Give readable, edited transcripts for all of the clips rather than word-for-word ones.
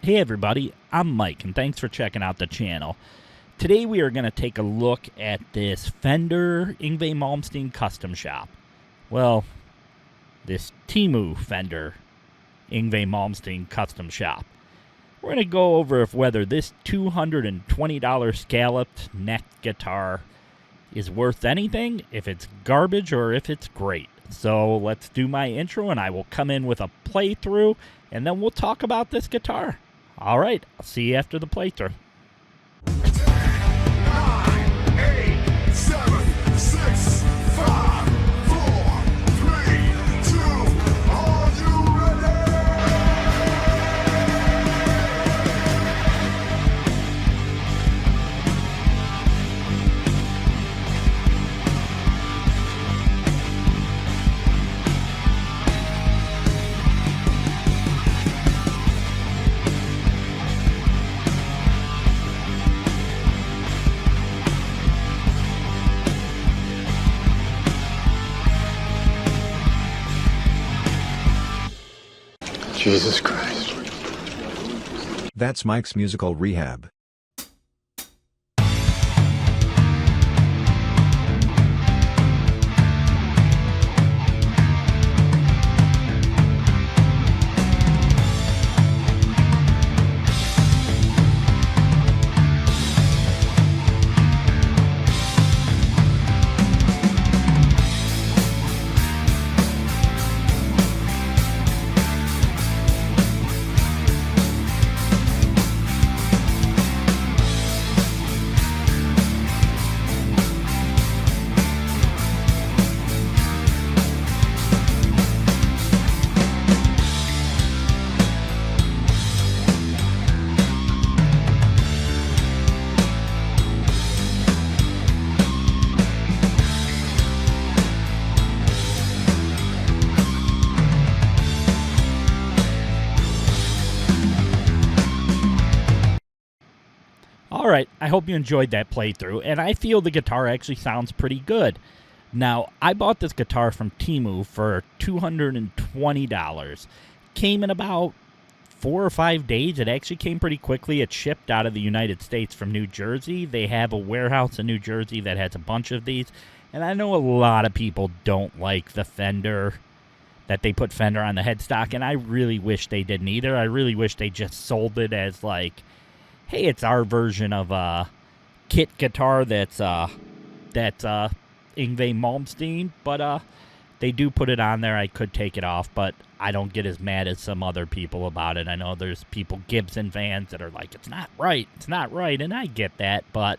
Hey everybody, I'm Mike and thanks for checking out the channel. Today we are going to take a look at this Fender Yngwie Malmsteen custom shop. Well, this Temu Fender Yngwie Malmsteen custom shop. We're going to go over whether this $220 scalloped neck guitar is worth anything, if it's garbage or if it's great. So let's do my intro and I will come in with a playthrough and then we'll talk about this guitar. All right, I'll see you after the playthrough. 10, 9, 8, 7, 6, 5, 4, 3, 2, are you ready? Jesus Christ. That's Mike's Musical Rehab. Alright, I hope you enjoyed that playthrough, and I feel the guitar actually sounds pretty good. Now, I bought this guitar from Temu for $220. Came in about 4 or 5 days. It actually came pretty quickly. It shipped out of the United States from New Jersey. They have a warehouse in New Jersey that has a bunch of these, and I know a lot of people don't like the Fender, that they put Fender on the headstock, and I really wish they didn't either. I really wish they just sold it as like, hey, it's our version of a kit guitar that's Yngwie Malmsteen, but they do put it on there. I could take it off, but I don't get as mad as some other people about it. I know there's people, Gibson fans, that are like, it's not right, and I get that, but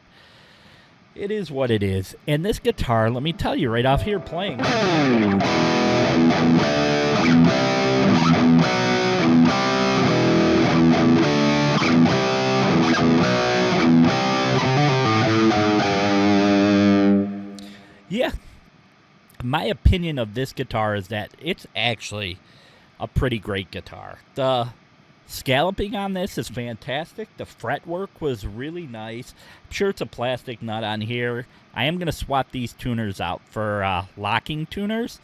it is what it is. And this guitar, let me tell you right off here playing. Yeah, my opinion of this guitar is that it's actually a pretty great guitar. The scalloping on this is fantastic. The fretwork was really nice. I'm sure it's a plastic nut on here. I am going to swap these tuners out for locking tuners.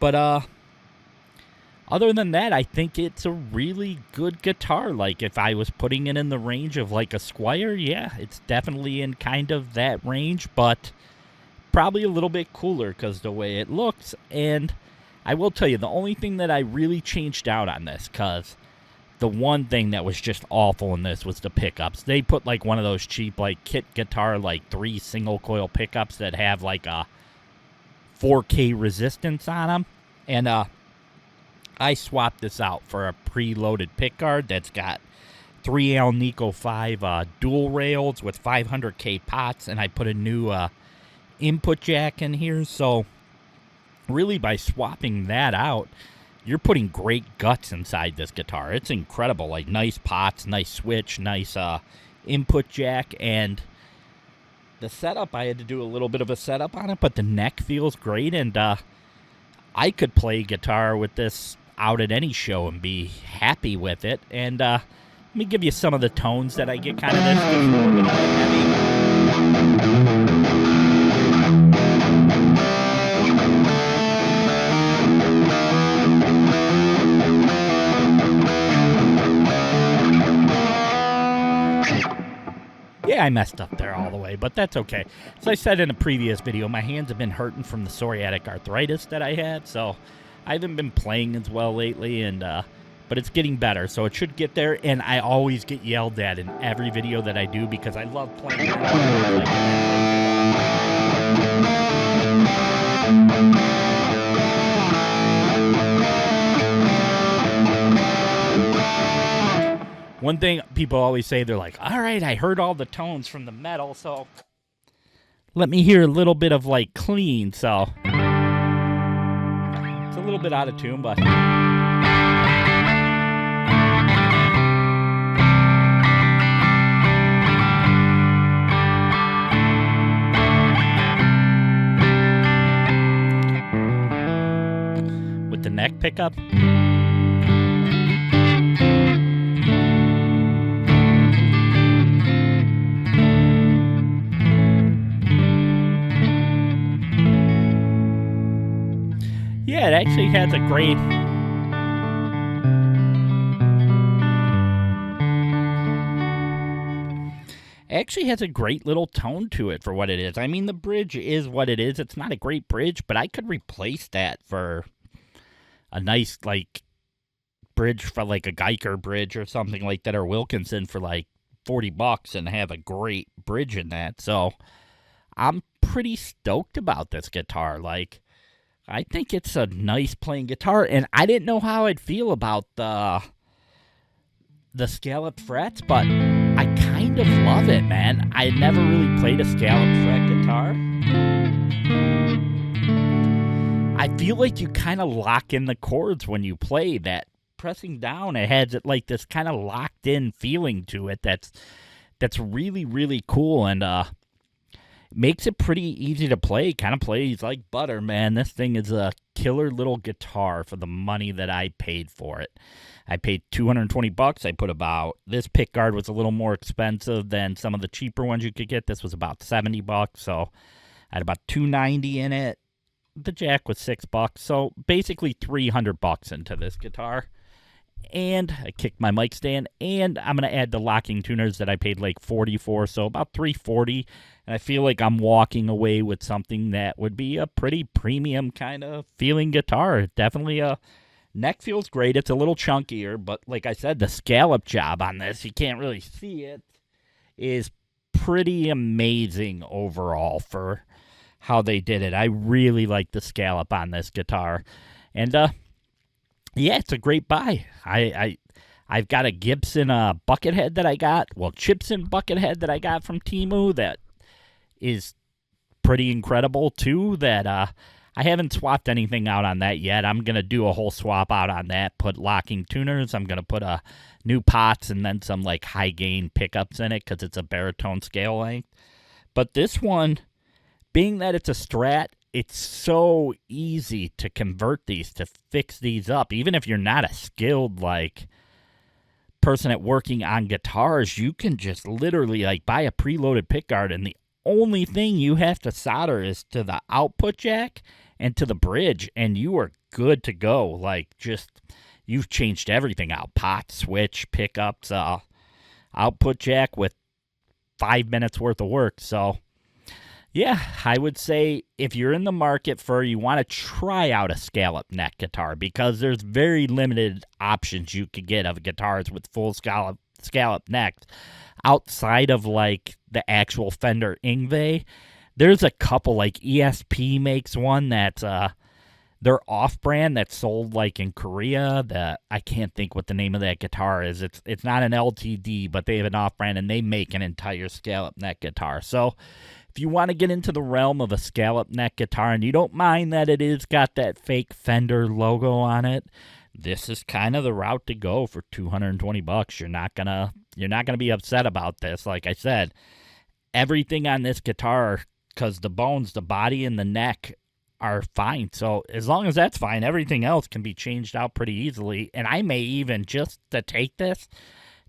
But other than that, I think it's a really good guitar. Like, if I was putting it in the range of like a Squire, yeah, it's definitely in kind of that range, but probably a little bit cooler because the way it looks. And I will tell you, the only thing that I really changed out on this, because the one thing that was just awful in this was the pickups. They put like one of those cheap like kit guitar, like 3 single coil pickups that have like a 4K resistance on them. And I swapped this out for a preloaded pickguard that's got 3 Alnico 5 dual rails with 500K pots, and I put a new input jack in here. So really, by swapping that out, you're putting great guts inside this guitar. It's incredible. Like, nice pots, nice switch, nice input jack. And the setup, I had to do a little bit of a setup on it, but the neck feels great. And I could play guitar with this out at any show and be happy with it. And let me give you some of the tones that I get kind of this. A little bit of heavy. say I messed up there all the way, but that's okay. As I said in a previous video, my hands have been hurting from the psoriatic arthritis that I had, so I haven't been playing as well lately, and but it's getting better, so it should get there. And I always get yelled at in every video that I do because I love playing. One thing people always say, they're like, all right, I heard all the tones from the metal, so let me hear a little bit of like clean. So it's a little bit out of tune, but with the neck pickup. Yeah, it actually has a great... little tone to it for what it is. I mean, the bridge is what it is. It's not a great bridge, but I could replace that for a nice, like, bridge for, like, a Geiger bridge or something like that, or Wilkinson for, like, $40 and have a great bridge in that. So I'm pretty stoked about this guitar. Like, I think it's a nice playing guitar, and I didn't know how I'd feel about the scalloped frets, but I kind of love it, man. I never really played a scalloped fret guitar. I feel like you kind of lock in the chords when you play that. Pressing down, it has like this kind of locked in feeling to it that's really, really cool, and makes it pretty easy to play. Kind of plays like butter, man. This thing is a killer little guitar for the money that I paid for it. I paid $220. I put about... This pickguard was a little more expensive than some of the cheaper ones you could get. This was about $70, so I had about $290 in it. The jack was $6, so basically $300 into this guitar. And I kicked my mic stand, and I'm going to add the locking tuners that I paid like $40 for, so about $340. And I feel like I'm walking away with something that would be a pretty premium kind of feeling guitar. Definitely neck feels great. It's a little chunkier, but like I said, the scallop job on this, you can't really see it, is pretty amazing overall for how they did it. I really like the scallop on this guitar. And yeah, it's a great buy. I've got a Gibson buckethead that I got. Well, Chipson buckethead that I got from Temu that is pretty incredible too. That I haven't swapped anything out on that yet. I'm gonna do a whole swap out on that. Put locking tuners. I'm gonna put new pots and then some like high gain pickups in it because it's a baritone scale length. But this one, being that it's a Strat, it's so easy to convert these, to fix these up. Even if you're not a skilled, like, person at working on guitars, you can just literally, like, buy a preloaded pickguard, and the only thing you have to solder is to the output jack and to the bridge, and you are good to go. Like, just, you've changed everything out. Pot, switch, pickups, output jack with 5 minutes worth of work, so... Yeah, I would say if you're in the market for, you want to try out a scalloped neck guitar, because there's very limited options you could get of guitars with full scalloped necks outside of like the actual Fender Yngwie. There's a couple, like ESP makes one that's they're off-brand that's sold like in Korea. That I can't think what the name of that guitar is. It's not an LTD, but they have an off-brand and they make an entire scalloped neck guitar. So if you want to get into the realm of a scalloped neck guitar and you don't mind that it is got that fake Fender logo on it, this is kind of the route to go for $220. You're not gonna be upset about this. Like I said, everything on this guitar, because the bones, the body, and the neck are fine. So as long as that's fine, everything else can be changed out pretty easily. And I may even, just to take this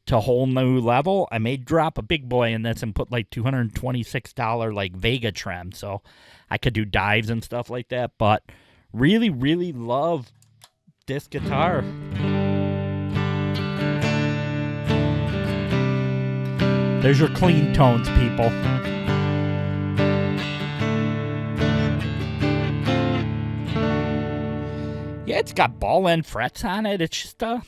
to a whole new level, I may drop a big boy in this and put like $226 like Vega trim, so I could do dives and stuff like that. But really, really love this guitar. There's your clean tones, people. Yeah, it's got ball end frets on it. It's just a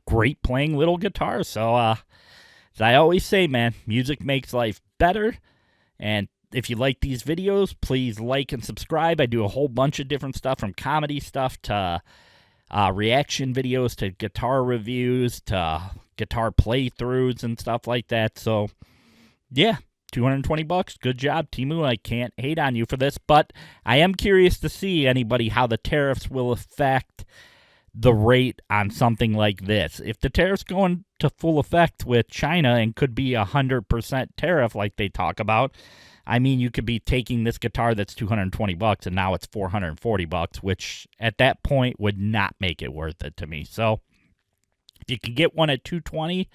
great playing little guitar. So, as I always say, man, music makes life better. And if you like these videos, please like and subscribe. I do a whole bunch of different stuff, from comedy stuff to reaction videos to guitar reviews to guitar playthroughs and stuff like that. So, yeah, $220. Good job, Temu. I can't hate on you for this, but I am curious to see how the tariffs will affect the rate on something like this. If the tariffs go into full effect with China and could be 100% tariff like they talk about, I mean, you could be taking this guitar that's $220 and now it's $440, which at that point would not make it worth it to me. So if you can get one at $220,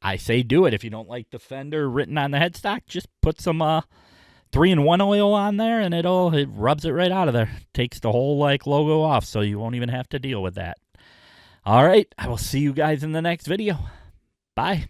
I say do it. If you don't like the Fender written on the headstock, just put some 3-in-1 oil on there, and it rubs it right out of there. Takes the whole logo off, so you won't even have to deal with that. All right, I will see you guys in the next video. Bye.